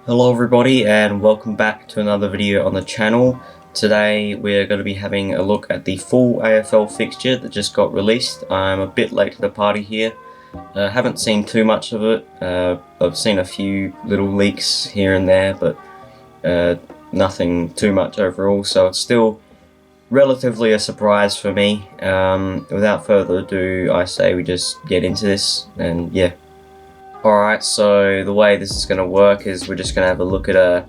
Hello everybody and welcome back to another video on the channel. Today we're going to be having a look at the full AFL fixture that just got released. I'm a bit late to the party here. Haven't seen too much of it. I've seen a few little leaks here and there, but nothing too much overall, so it's still relatively a surprise for me. Without further ado, I say we just get into this and yeah. Alright, so the way this is going to work is we're just going to have a look at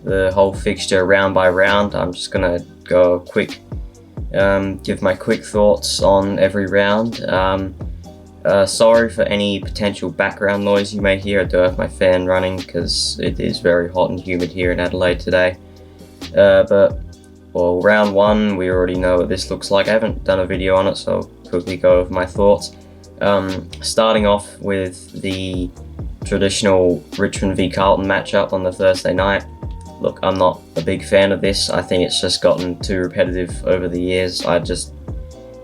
the whole fixture round by round. I'm just going to go quick, give my quick thoughts on every round. Sorry for any potential background noise you may hear. I do have my fan running because it is very hot and humid here in Adelaide today. Well, round one, we already know what this looks like. I haven't done a video on it, so I'll quickly go over my thoughts. Starting off with the traditional Richmond v Carlton matchup on the Thursday night. Look, I'm not a big fan of this. I think it's just gotten too repetitive over the years. I just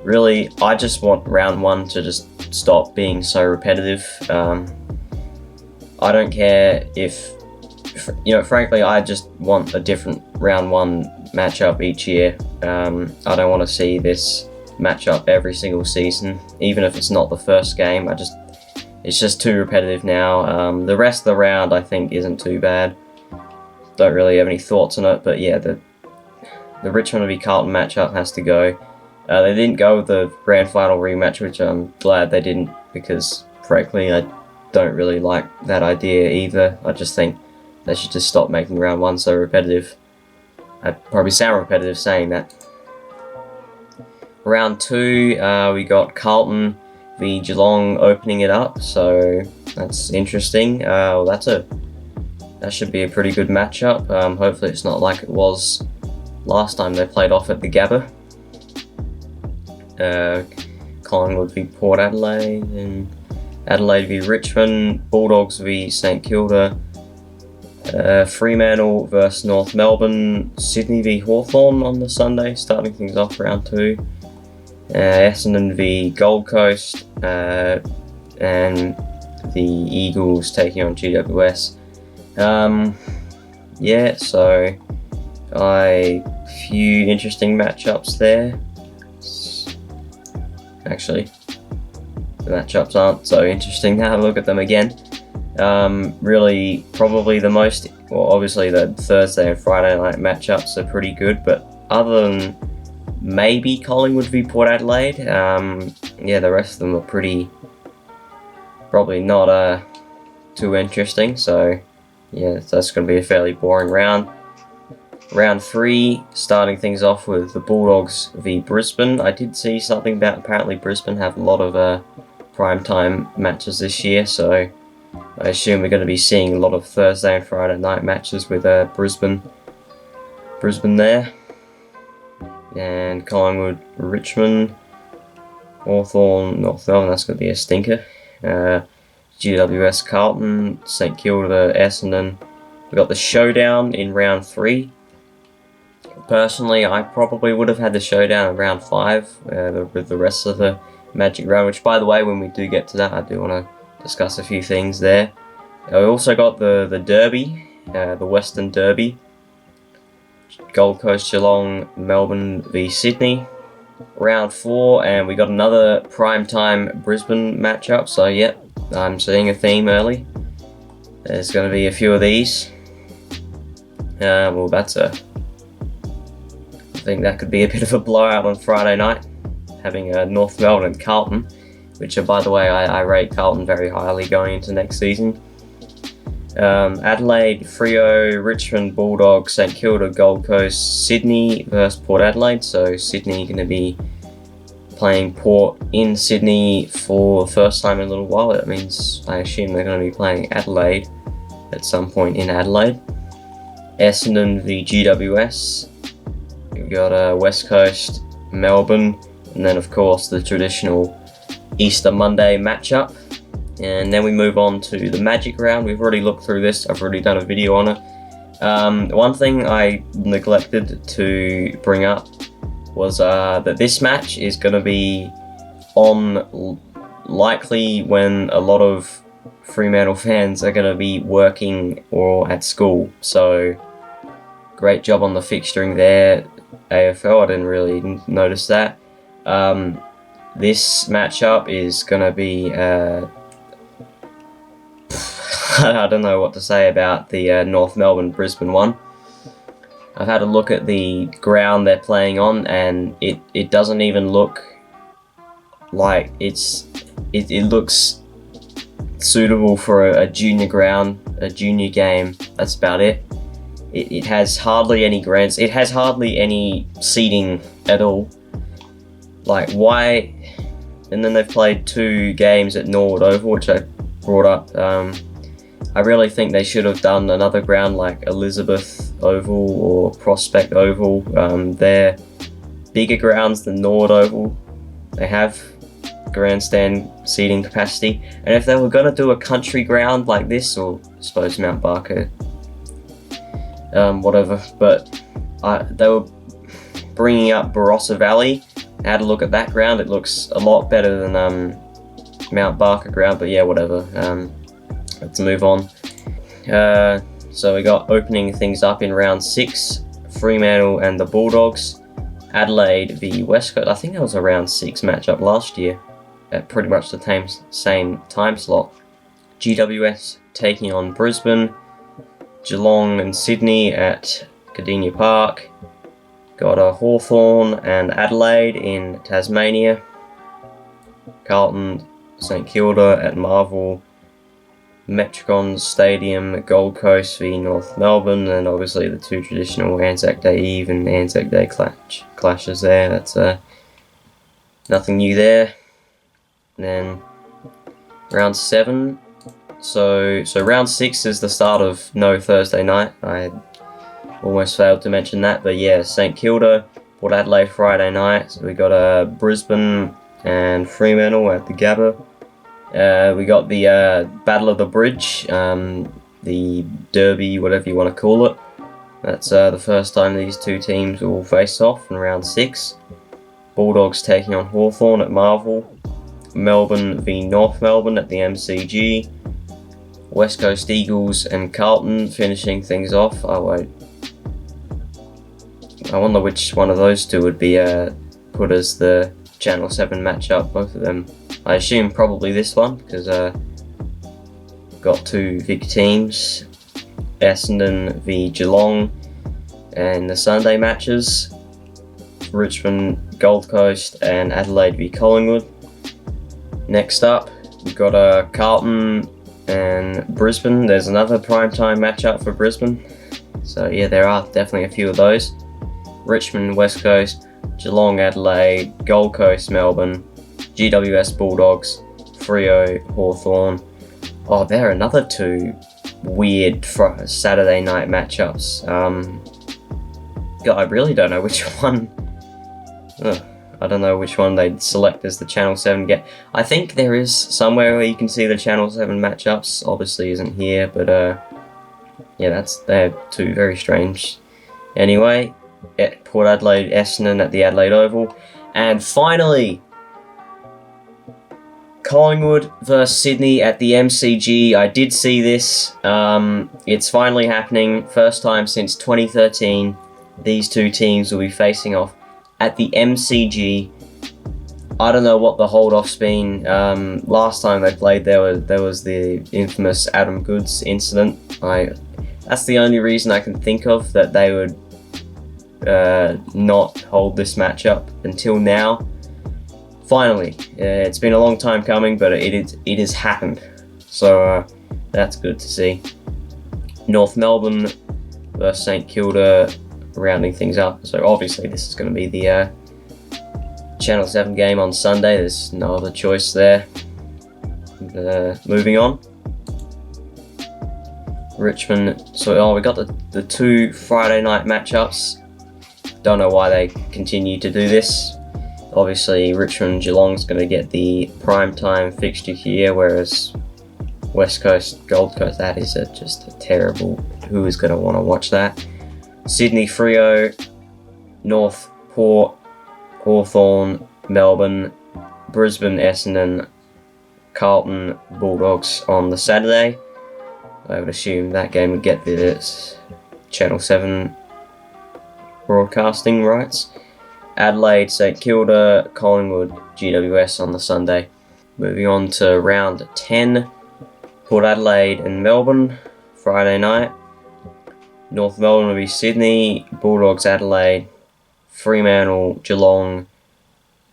want round one to just stop being so repetitive. I don't care if frankly, I just want a different round one matchup each year. I don't want to see this matchup every single season, even if it's not the first game. It's just too repetitive now. The rest of the round I think isn't too bad. Don't really have any thoughts on it, but yeah, the Richmond v Carlton matchup has to go. They didn't go with the grand final rematch, which I'm glad they didn't, because frankly I don't really like that idea either. I just think they should just stop making round one so repetitive. I'd probably sound repetitive saying that. Round two, we got Carlton v Geelong opening it up, so that's interesting. That should be a pretty good matchup. Hopefully it's not like it was last time they played off at the Gabba. Collingwood v Port Adelaide, and Adelaide v Richmond, Bulldogs v St Kilda, Fremantle versus North Melbourne, Sydney v Hawthorn on the Sunday, starting things off round two. Essendon v Gold Coast, and the Eagles taking on GWS. Yeah, so a few interesting matchups there. Actually, the matchups aren't so interesting now. Look at them again. Really, probably the most, well, obviously the Thursday and Friday night matchups are pretty good, but other than maybe Collingwood v Port Adelaide, yeah, the rest of them are probably not too interesting, so yeah, that's going to be a fairly boring round. Round three, starting things off with the Bulldogs v Brisbane. I did see something about apparently Brisbane have a lot of primetime matches this year, so I assume we're going to be seeing a lot of Thursday and Friday night matches with Brisbane there. And Collingwood, Richmond, Hawthorn, North Melbourne, that's going to be a stinker. GWS, Carlton, St Kilda, Essendon. We got the showdown in round three. Personally, I probably would have had the showdown in round five with the rest of the Magic round, which, by the way, when we do get to that, I do want to discuss a few things there. We also got the Derby, the Western Derby. Gold Coast, Geelong, Melbourne v Sydney. Round four, and we got another primetime Brisbane matchup, so yeah, I'm seeing a theme early. There's going to be a few of these. Well, I think that could be a bit of a blowout on Friday night, having North Melbourne and Carlton, which are, by the way, I rate Carlton very highly going into next season. Adelaide, Freo, Richmond, Bulldogs, St Kilda, Gold Coast, Sydney versus Port Adelaide. So Sydney going to be playing Port in Sydney for the first time in a little while. That means I assume they're going to be playing Adelaide at some point in Adelaide. Essendon v GWS. We've got West Coast, Melbourne, and then of course the traditional Easter Monday matchup. And then we move on to the Magic round. We've already looked through this. I've already done a video on it. One thing I neglected to bring up was that this match is going to be on likely when a lot of Fremantle fans are going to be working or at school. So great job on the fixturing there, AFL. I didn't really notice that. This matchup is going to be... I don't know what to say about the North Melbourne-Brisbane one. I've had a look at the ground they're playing on, and it doesn't even look like it looks suitable for a junior ground, a junior game. That's about it. It has hardly any grounds. It has hardly any seating at all. Like, why? And then they've played 2 games at Norwood Oval, which I brought up. I really think they should have done another ground like Elizabeth Oval or Prospect Oval. They're bigger grounds than Norwood Oval. They have grandstand seating capacity, and if they were going to do a country ground like this, or I suppose Mount Barker, whatever, but they were bringing up Barossa Valley. I had a look at that ground. It looks a lot better than Mount Barker ground, but yeah, whatever. Let's move on. So we got opening things up in round 6, Fremantle and the Bulldogs. Adelaide v West Coast. I think that was a round 6 matchup last year at pretty much the same time slot. GWS taking on Brisbane. Geelong and Sydney at Gardenia Park. Got a Hawthorn and Adelaide in Tasmania. Carlton, St Kilda at Marvel. Metricon Stadium, Gold Coast v North Melbourne, and obviously the 2 traditional Anzac Day Eve and Anzac Day clashes there. That's nothing new there. And then round 7. So round 6 is the start of no Thursday night. I almost failed to mention that, but yeah, St Kilda, Port Adelaide Friday night. So we got Brisbane and Fremantle at the Gabba. We got the Battle of the Bridge, the Derby, whatever you want to call it. That's the first time these 2 teams will face off in round 6. Bulldogs taking on Hawthorn at Marvel. Melbourne v North Melbourne at the MCG. West Coast Eagles and Carlton finishing things off. I wonder which one of those 2 would be put as the Channel 7 matchup, both of them. I assume probably this one, because got 2 Vic teams, Essendon v Geelong, and the Sunday matches, Richmond, Gold Coast, and Adelaide v Collingwood. Next up, we've got Carlton and Brisbane. There's another primetime matchup for Brisbane, so yeah, there are definitely a few of those. Richmond, West Coast, Geelong, Adelaide, Gold Coast, Melbourne, GWS Bulldogs, Freo, Hawthorn. Oh, there are another 2 weird Saturday night matchups. God, I really don't know which one. I don't know which one they'd select as the Channel 7 get. I think there is somewhere where you can see the Channel 7 matchups. Obviously isn't here, but yeah, they're 2 very strange. Anyway, at Port Adelaide, Essendon at the Adelaide Oval. And finally, Collingwood vs Sydney at the MCG. I did see this. It's finally happening. First time since 2013. These 2 teams will be facing off at the MCG. I don't know what the hold-off's been. Last time they played, there was the infamous Adam Goods incident. That's the only reason I can think of that they would not hold this matchup until now. Finally, it's been a long time coming, but it has happened. So that's good to see. North Melbourne versus St Kilda, rounding things up. So obviously this is going to be the Channel 7 game on Sunday. There's no other choice there. Moving on. Richmond. So we got the 2 Friday night matchups. Don't know why they continue to do this. Obviously, Richmond Geelong's going to get the primetime fixture here, whereas West Coast, Gold Coast, that is just a terrible... Who is going to want to watch that? Sydney Freo, North Port, Hawthorn, Melbourne, Brisbane Essendon, Carlton Bulldogs on the Saturday. I would assume that game would get the Channel 7 broadcasting rights. Adelaide, St Kilda, Collingwood, GWS on the Sunday. Moving on to round 10, Port Adelaide and Melbourne, Friday night. North Melbourne will be Sydney, Bulldogs Adelaide, Fremantle, Geelong.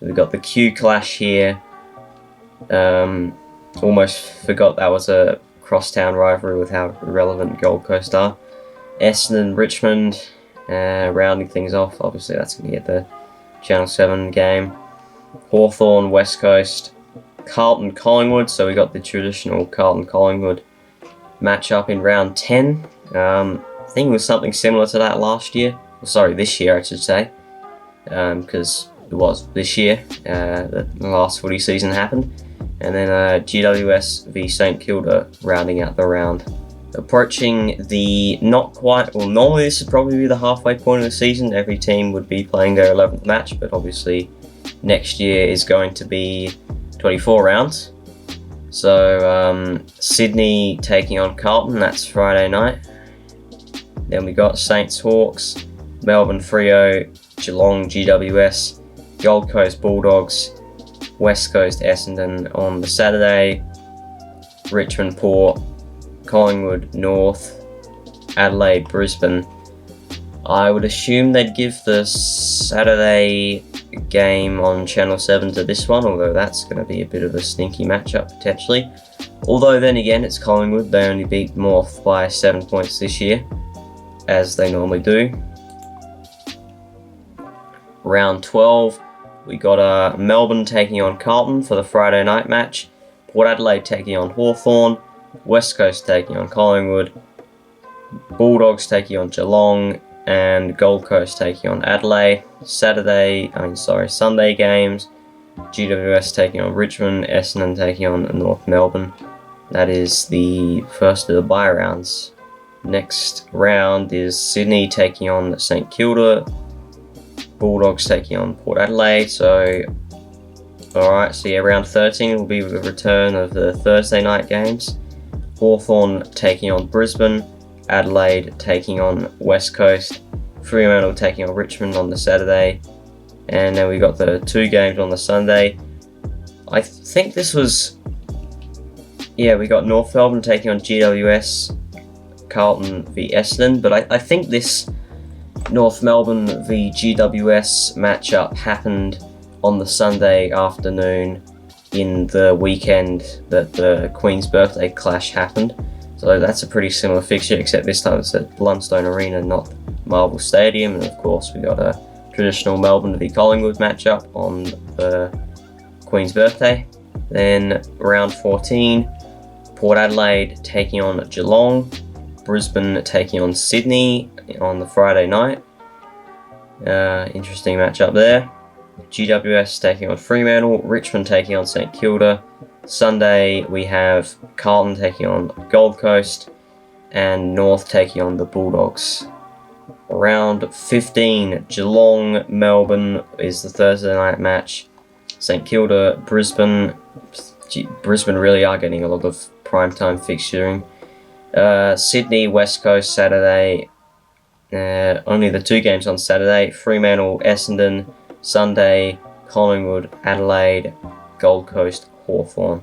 We've got the Q clash here. Almost forgot that was a crosstown rivalry with how relevant Gold Coast are. Essendon, Richmond, rounding things off. Obviously that's going to get the Channel 7 game. Hawthorn, West Coast, Carlton, Collingwood. So we got the traditional Carlton, Collingwood matchup in round 10. I think it was something similar to that this year I should say, because it was this year the last footy season happened. And then GWS v St Kilda rounding out the round. Approaching the normally this would probably be the halfway point of the season. Every team would be playing their 11th match, but obviously next year is going to be 24 rounds. So Sydney taking on Carlton, that's Friday night. Then we got Saints Hawks, Melbourne Freo, Geelong GWS, Gold Coast Bulldogs, West Coast Essendon on the Saturday, Richmond Port, Collingwood North, Adelaide Brisbane. I would assume they'd give the Saturday game on Channel 7 to this one, although that's going to be a bit of a sneaky matchup potentially. Although then again, it's Collingwood. They only beat North by 7 points this year, as they normally do. Round 12, we got Melbourne taking on Carlton for the Friday night match, Port Adelaide taking on Hawthorn, West Coast taking on Collingwood, Bulldogs taking on Geelong, and Gold Coast taking on Adelaide. Sunday games, GWS taking on Richmond, Essendon taking on North Melbourne. That is the first of the bye rounds. Next round is Sydney taking on St Kilda, Bulldogs taking on Port Adelaide. So round 13 will be the return of the Thursday night games. Hawthorn taking on Brisbane, Adelaide taking on West Coast, Fremantle taking on Richmond on the Saturday, and then we got the two games on the Sunday. I think this was, we got North Melbourne taking on GWS, Carlton v Essendon, but I think this North Melbourne v GWS matchup happened on the Sunday afternoon in the weekend that the Queen's birthday clash happened. So that's a pretty similar fixture, except this time it's at Blundstone Arena, not Marvel Stadium. And of course we got a traditional Melbourne v Collingwood matchup on the Queen's birthday. Then round 14, Port Adelaide taking on Geelong, Brisbane taking on Sydney on the Friday night. Interesting matchup there. GWS taking on Fremantle, Richmond taking on St Kilda. Sunday we have Carlton taking on Gold Coast and North taking on the Bulldogs. Round 15, Geelong Melbourne is the Thursday night match. St Kilda Brisbane. Brisbane really are getting a lot of primetime fixturing. Sydney West Coast Saturday. Only the two games on Saturday. Fremantle Essendon Sunday, Collingwood Adelaide, Gold Coast Hawthorn.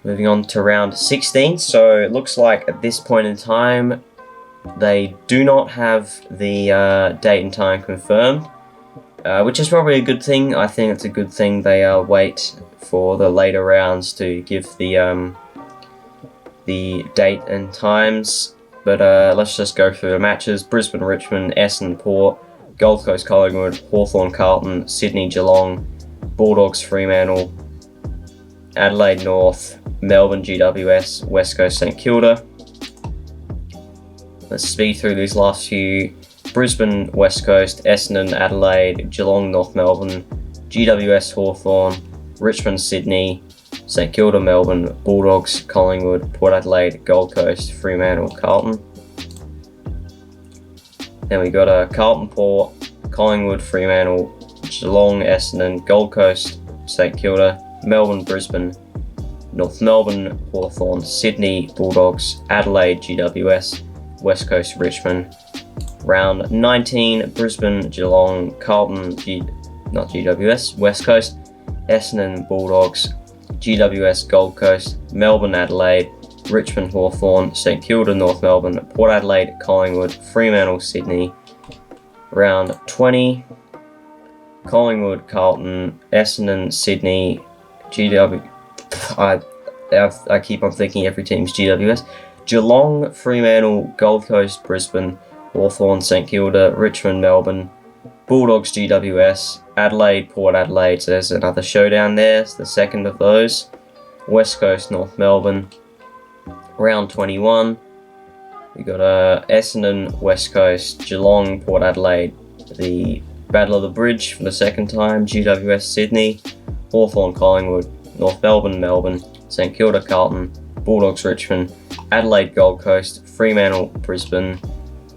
Moving on to round 16. So it looks like at this point in time they do not have the date and time confirmed, which is probably a good thing. I think it's a good thing they wait for the later rounds to give the date and times. But let's just go through the matches. Brisbane Richmond, Essendon Port, Gold Coast Collingwood, Hawthorn Carlton, Sydney Geelong, Bulldogs Fremantle, Adelaide North, Melbourne GWS, West Coast St Kilda. Let's speed through these last few. Brisbane West Coast, Essendon Adelaide, Geelong North Melbourne, GWS Hawthorn, Richmond Sydney, St Kilda Melbourne, Bulldogs Collingwood, Port Adelaide, Gold Coast, Fremantle Carlton. Then we got Carlton Port, Collingwood Fremantle, Geelong Essendon, Gold Coast St Kilda, Melbourne Brisbane, North Melbourne, Hawthorn, Sydney, Bulldogs, Adelaide, GWS, West Coast, Richmond. Round 19, Brisbane, Geelong, Carlton, not GWS, West Coast, Essendon, Bulldogs, GWS, Gold Coast, Melbourne, Adelaide, Richmond, Hawthorn, St Kilda, North Melbourne, Port Adelaide, Collingwood, Fremantle, Sydney. Round 20, Collingwood, Carlton, Essendon, Sydney, I keep on thinking every team's GWS, Geelong, Fremantle, Gold Coast, Brisbane, Hawthorn, St Kilda, Richmond, Melbourne, Bulldogs, GWS, Adelaide, Port Adelaide. So there's another showdown there. It's the second of those. West Coast, North Melbourne. Round 21, we got Essendon, West Coast, Geelong, Port Adelaide. The Battle of the Bridge for the second time. GWS, Sydney, Hawthorn, Collingwood, North Melbourne, Melbourne, St Kilda, Carlton, Bulldogs, Richmond, Adelaide, Gold Coast, Fremantle, Brisbane.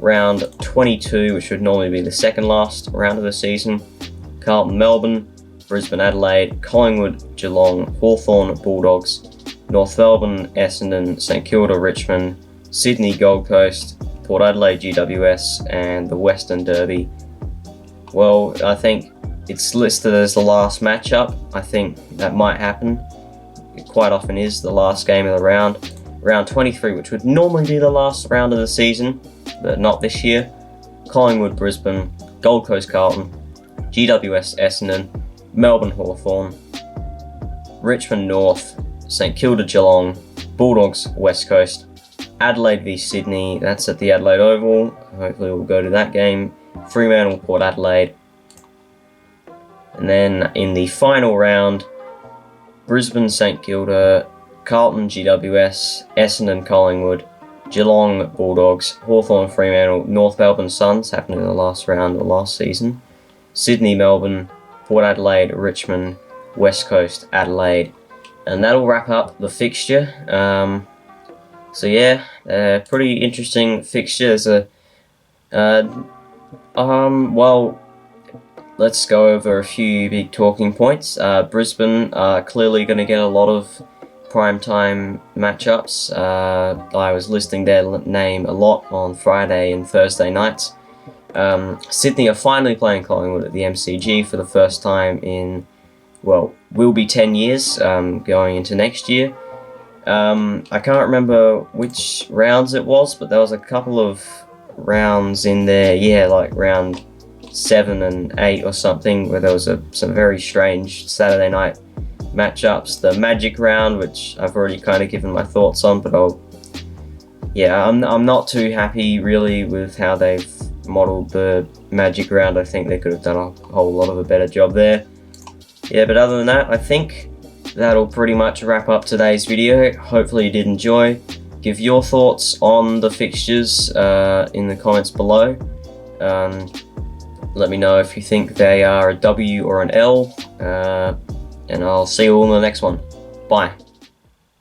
Round 22, which would normally be the second last round of the season. Carlton, Melbourne, Brisbane, Adelaide, Collingwood, Geelong, Hawthorn, Bulldogs, North Melbourne, Essendon, St Kilda, Richmond, Sydney, Gold Coast, Port Adelaide, GWS, and the Western Derby. Well, I think it's listed as the last matchup. I think that might happen. It quite often is the last game of the round. Round 23, which would normally be the last round of the season, but not this year. Collingwood, Brisbane, Gold Coast, Carlton, GWS, Essendon, Melbourne, Hawthorn, Richmond, North, St Kilda, Geelong, Bulldogs, West Coast, Adelaide v Sydney, that's at the Adelaide Oval. Hopefully we'll go to that game. Fremantle, Port Adelaide. And then in the final round, Brisbane, St Kilda, Carlton, GWS, Essendon, Collingwood, Geelong, Bulldogs, Hawthorn, Fremantle, North Melbourne Suns, happened in the last round of last season, Sydney, Melbourne, Port Adelaide, Richmond, West Coast, Adelaide. And that'll wrap up the fixture. So yeah, pretty interesting fixtures. Well, let's go over a few big talking points. Brisbane are clearly going to get a lot of primetime matchups. I was listing their name a lot on Friday and Thursday nights. Sydney are finally playing Collingwood at the MCG for the first time in, well, will be 10 years going into next year. I can't remember which rounds it was, but there was a couple of rounds in there, yeah, like round 7 and 8 or something, where there was some very strange Saturday night matchups. The Magic round, which I've already kind of given my thoughts on, but I'm not too happy really with how they've modelled the Magic round. I think they could have done a whole lot of a better job there. Yeah, but other than that, I think that'll pretty much wrap up today's video. Hopefully you did enjoy. Give your thoughts on the fixtures in the comments below. Let me know if you think they are a W or an L. And I'll see you all in the next one. Bye.